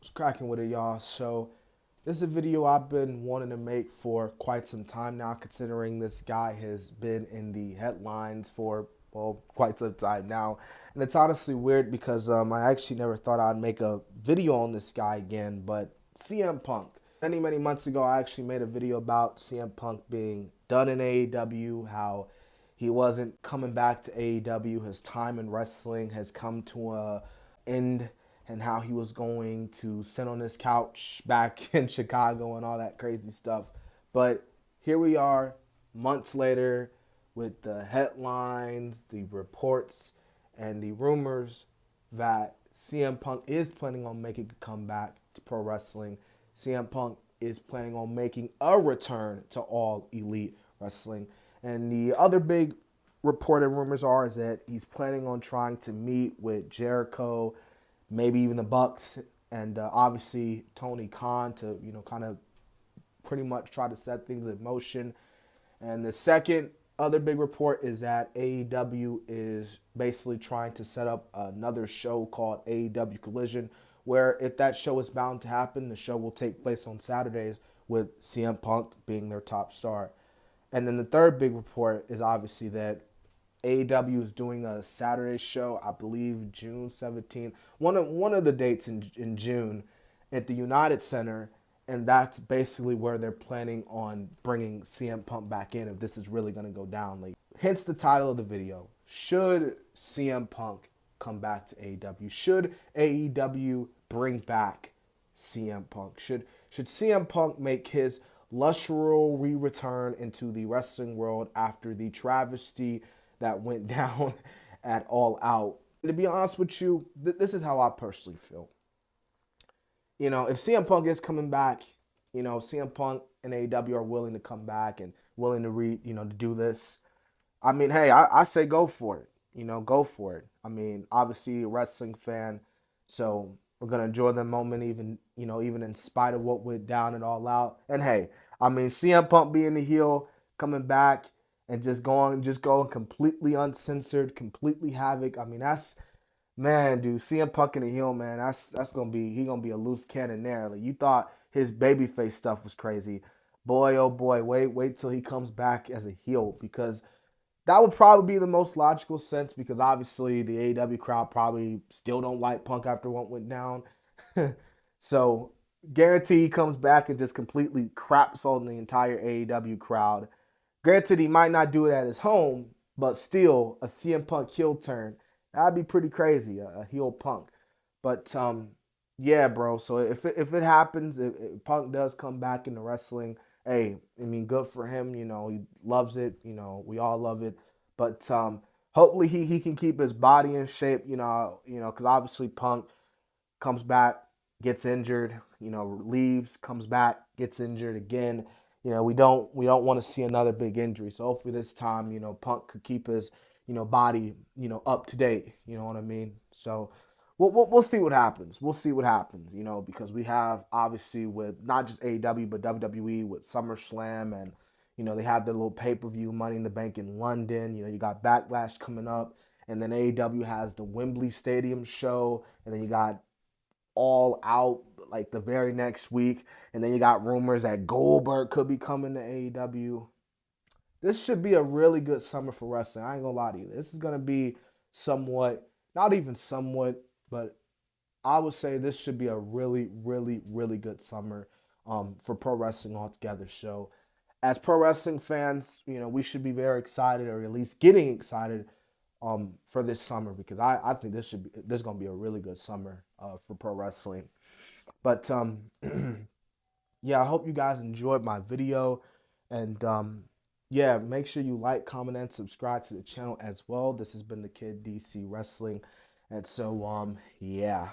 What's cracking with it, y'all? So, this is a video I've been wanting to make for quite some time now, considering this guy has been in the headlines for, well, quite some time now. And it's honestly weird because I actually never thought I'd make a video on this guy again, but CM Punk. Many months ago, I actually made a video about CM Punk being done in AEW, how he wasn't coming back to AEW. His time in wrestling has come to a end, and how he was going to sit on his couch back in Chicago and all that crazy stuff. But here we are, months later, with the headlines, the reports, and the rumors that CM Punk is planning on making a comeback to pro wrestling. CM Punk is planning on making a return to All Elite Wrestling. And the other big reported rumors are is that he's planning on trying to meet with Jericho, maybe even the Bucks, and obviously Tony Khan to, kind of pretty much try to set things in motion. And the second other big report is that AEW is basically trying to set up another show called AEW Collision, where if that show is bound to happen, the show will take place on Saturdays with CM Punk being their top star. And then the third big report is obviously that AEW is doing a Saturday show, I believe June 17th, one of the dates in June at the United Center, and that's basically where they're planning on bringing CM Punk back in if this is really going to go down. Like, hence the title of the video. Should CM Punk come back to AEW? Should AEW bring back CM Punk? Should CM Punk make his lussual re-return into the wrestling world after the travesty that went down at All Out? And to be honest with you, this is how I personally feel. If CM Punk is coming back, CM Punk and AEW are willing to come back and willing to to do this. I mean, hey, I say go for it. Go for it. I mean, obviously a wrestling fan, so we're gonna enjoy the moment, even in spite of what went down and All Out. And hey, I mean, CM Punk being the heel, coming back and just going completely uncensored, completely havoc. I mean, man, dude, CM Punk in the heel, man, that's gonna be a loose cannon there. Like, you thought his babyface stuff was crazy. Boy, oh boy, wait till he comes back as a heel, because that would probably be the most logical sense, because obviously the AEW crowd probably still don't like Punk after what went down. So guarantee he comes back and just completely craps on the entire AEW crowd. Granted, he might not do it at his home, but still, a CM Punk heel turn, that'd be pretty crazy, a heel Punk. But yeah, bro. So if it happens, if Punk does come back into wrestling, hey, I mean, good for him. He loves it. We all love it. But hopefully he can keep his body in shape. Because obviously Punk comes back, gets injured. Leaves, comes back, gets injured again. We don't want to see another big injury. So hopefully this time, Punk could keep his, body, up to date. You know what I mean? So we'll see what happens. We'll see what happens, because we have, obviously, with not just AEW, but WWE with SummerSlam, and, they have their little pay-per-view Money in the Bank in London. You got Backlash coming up, and then AEW has the Wembley Stadium show, and then you got All Out like the very next week, and then you got rumors that Goldberg could be coming to AEW. This should be a really good summer for wrestling. I ain't gonna lie to you. This is gonna be somewhat, not even somewhat, but I would say this should be a really, really, really good summer for pro wrestling altogether. So, as pro wrestling fans, we should be very excited, or at least getting excited for this summer, because I think this is gonna be a really good summer for pro wrestling. But yeah, I hope you guys enjoyed my video, and yeah, make sure you like, comment, and subscribe to the channel as well. This has been the Kid DC Wrestling, and so yeah.